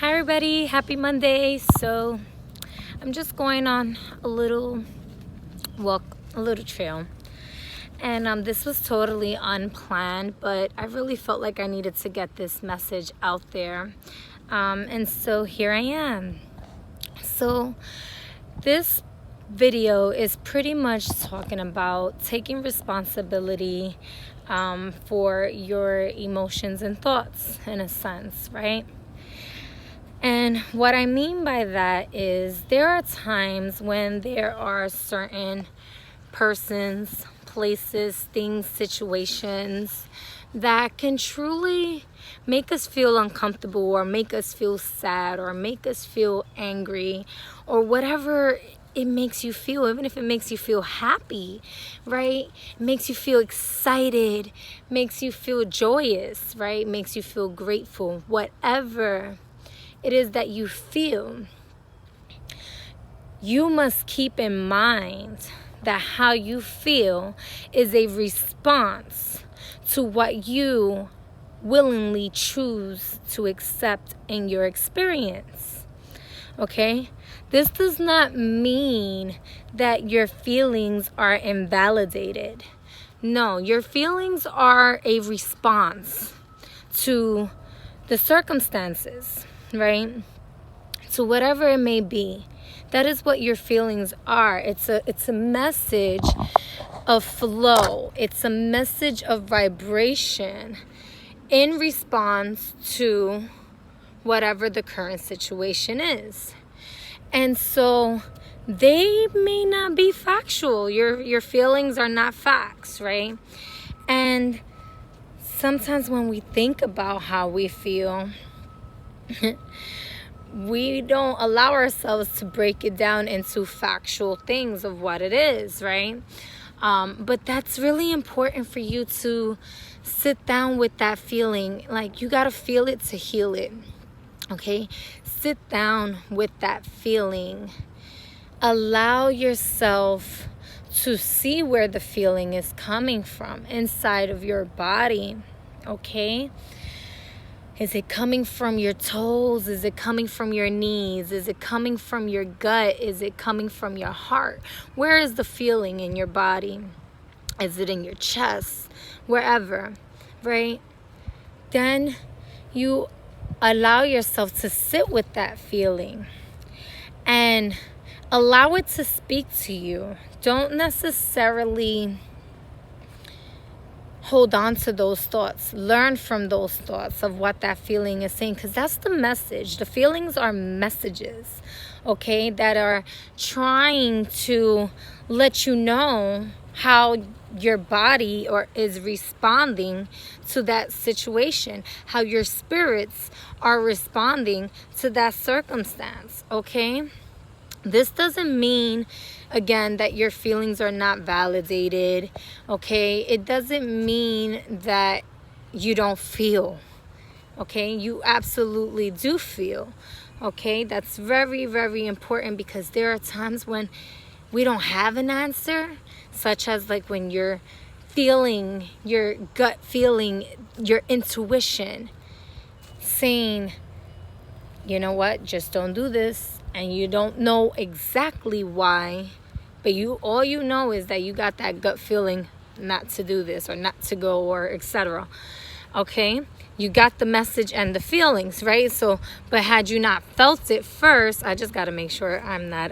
Hi everybody, happy Monday. So I'm just going on a little walk, a little trail, and this was totally unplanned, but I really felt like I needed to get this message out there, and so here I am. So this video is pretty much talking about taking responsibility for your emotions and thoughts, in a sense, right? And what I mean by that is there are times when there are certain persons, places, things, situations that can truly make us feel uncomfortable or make us feel sad or make us feel angry or whatever it makes you feel, even if it makes you feel happy, right? It makes you feel excited, makes you feel joyous, right? Makes you feel grateful, whatever it is that you feel. You must keep in mind that how you feel is a response to what you willingly choose to accept in your experience. Okay? This does not mean that your feelings are invalidated. No, your feelings are a response to the circumstances, right? So whatever it may be, that is what your feelings are. It's a message of flow. It's a message of vibration in response to whatever the current situation is. And so they may not be factual. Your feelings are not facts, right? And sometimes when we think about how we feel, we don't allow ourselves to break it down into factual things of what it is, right? But that's really important for you to sit down with that feeling. Like, you got to feel it to heal it, okay? Sit down with that feeling. Allow yourself to see where the feeling is coming from inside of your body, okay? Is it coming from your toes? Is it coming from your knees? Is it coming from your gut? Is it coming from your heart? Where is the feeling in your body? Is it in your chest? Wherever, right? Then you allow yourself to sit with that feeling and allow it to speak to you. Don't necessarily hold on to those thoughts. Learn from those thoughts of what that feeling is saying, because that's the message. The feelings are messages, okay, that are trying to let you know how your body is responding to that situation, how your spirits are responding to that circumstance, okay? This doesn't mean, again, that your feelings are not validated, okay? It doesn't mean that you don't feel, okay? You absolutely do feel, okay? That's very, very important, because there are times when we don't have an answer, such as like when you're feeling, your gut feeling, your intuition saying, you know what, just don't do this. And you don't know exactly why, but all you know is that you got that gut feeling not to do this or not to go or etc. Okay? You got the message and the feelings, right? So, but had you not felt it first, I just got to make sure I'm not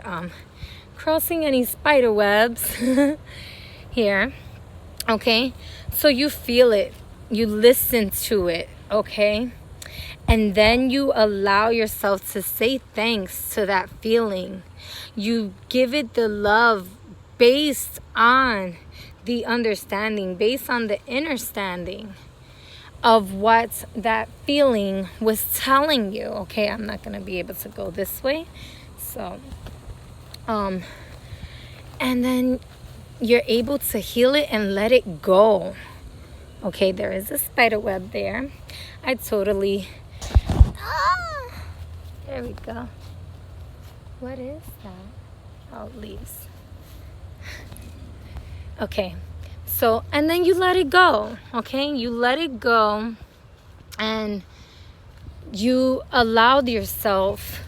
crossing any spider webs here. Okay? So you feel it. You listen to it, okay? And then you allow yourself to say thanks to that feeling. You give it the love based on the understanding, based on the understanding of what that feeling was telling you. Okay, I'm not going to be able to go this way. So, and then you're able to heal it and let it go. Okay, there is a spider web there. I totally... There we go. What is that? Oh, leaves. Okay. So, and then you let it go. Okay? You let it go. And you allowed yourself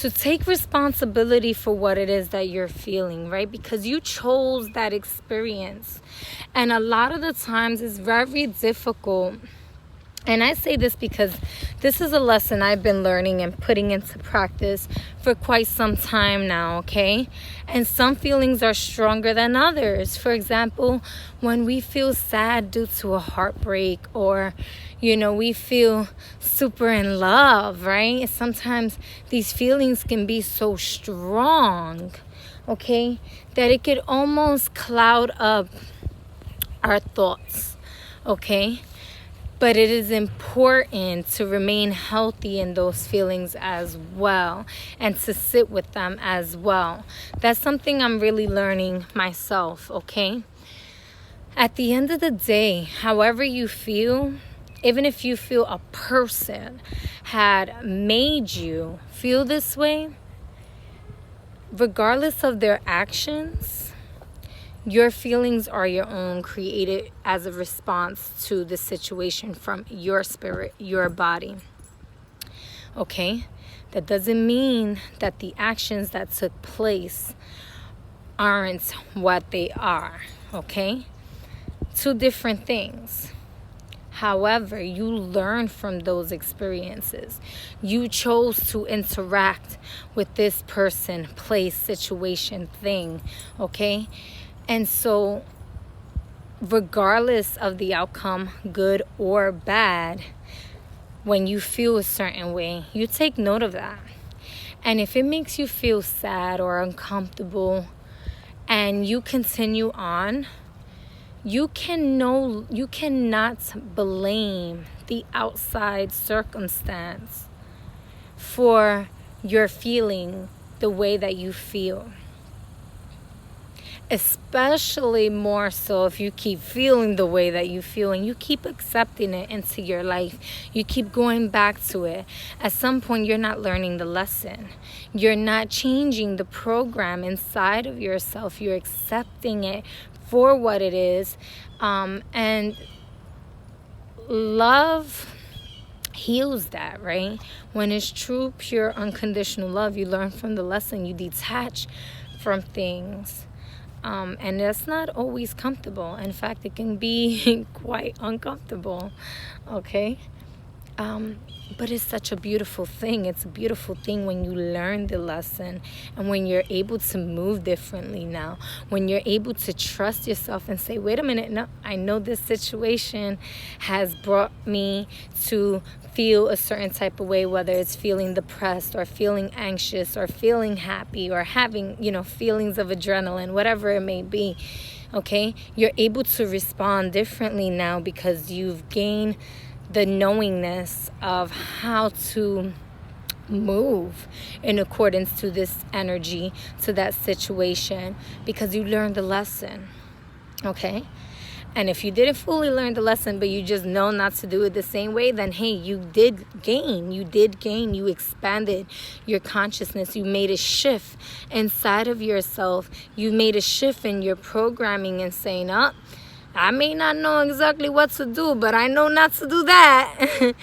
to take responsibility for what it is that you're feeling, right? Because you chose that experience. And a lot of the times it's very difficult. And I say this because this is a lesson I've been learning and putting into practice for quite some time now, okay? And some feelings are stronger than others. For example, when we feel sad due to a heartbreak, or, we feel super in love, right? Sometimes these feelings can be so strong, okay, that it could almost cloud up our thoughts, okay? But it is important to remain healthy in those feelings as well, and to sit with them as well. That's something I'm really learning myself, okay? At the end of the day, however you feel, even if you feel a person had made you feel this way, regardless of their actions, your feelings are your own, created as a response to the situation from your spirit, your body. Okay? That doesn't mean that the actions that took place aren't what they are. Okay? Two different things. However, you learn from those experiences. You chose to interact with this person, place, situation, thing. Okay? And so, regardless of the outcome, good or bad, when you feel a certain way, you take note of that. And if it makes you feel sad or uncomfortable and you continue on, you cannot blame the outside circumstance for your feeling the way that you feel. Especially more so if you keep feeling the way that you feel and you keep accepting it into your life. You keep going back to it. At some point, you're not learning the lesson. You're not changing the program inside of yourself. You're accepting it for what it is. And love heals that, right? When it's true, pure, unconditional love, you learn from the lesson. You detach from things. And that's not always comfortable. In fact, it can be quite uncomfortable, okay? But it's such a beautiful thing. It's a beautiful thing when you learn the lesson and when you're able to move differently now. When you're able to trust yourself and say, wait a minute, no, I know this situation has brought me to feel a certain type of way, whether it's feeling depressed or feeling anxious or feeling happy or having, feelings of adrenaline, whatever it may be, okay? You're able to respond differently now because you've gained the knowingness of how to move in accordance to this energy, to that situation, because you learned the lesson, okay? And if you didn't fully learn the lesson, but you just know not to do it the same way, then hey, you did gain. You expanded your consciousness. You made a shift inside of yourself. You made a shift in your programming and saying, I may not know exactly what to do, but I know not to do that.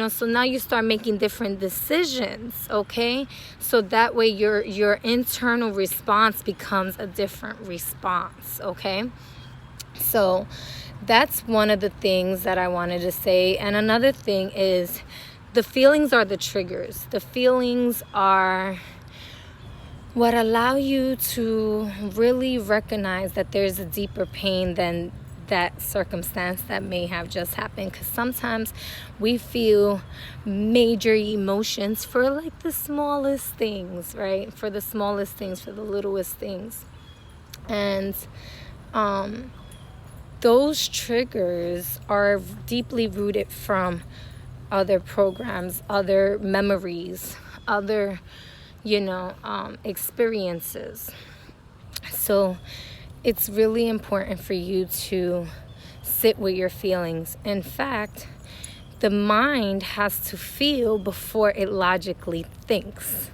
So now you start making different decisions, okay? So that way your internal response becomes a different response, okay? So that's one of the things that I wanted to say. And another thing is the feelings are the triggers. The feelings are what allow you to really recognize that there's a deeper pain than that circumstance that may have just happened. Because sometimes we feel major emotions for like the smallest things, right? For the smallest things, for the littlest things. And those triggers are deeply rooted from other programs, other memories, other, experiences. So it's really important for you to sit with your feelings. In fact, the mind has to feel before it logically thinks.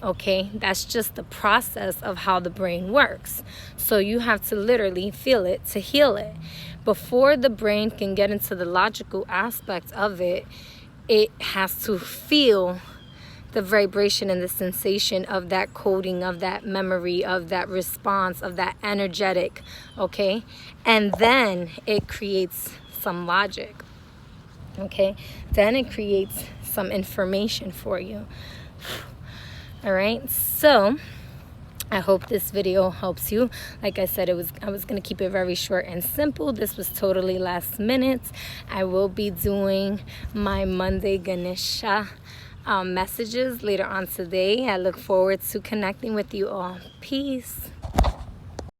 Okay, that's just the process of how the brain works. So you have to literally feel it to heal it. Before the brain can get into the logical aspect of it, it has to feel the vibration and the sensation of that coding, of that memory, of that response, of that energetic, okay? And then it creates some logic, okay? Then it creates some information for you. All right, so I hope this video helps you. Like I said, I was going to keep it very short and simple. This was totally last minute. I will be doing my Monday Ganesha messages later on today. I look forward to connecting with you all. Peace.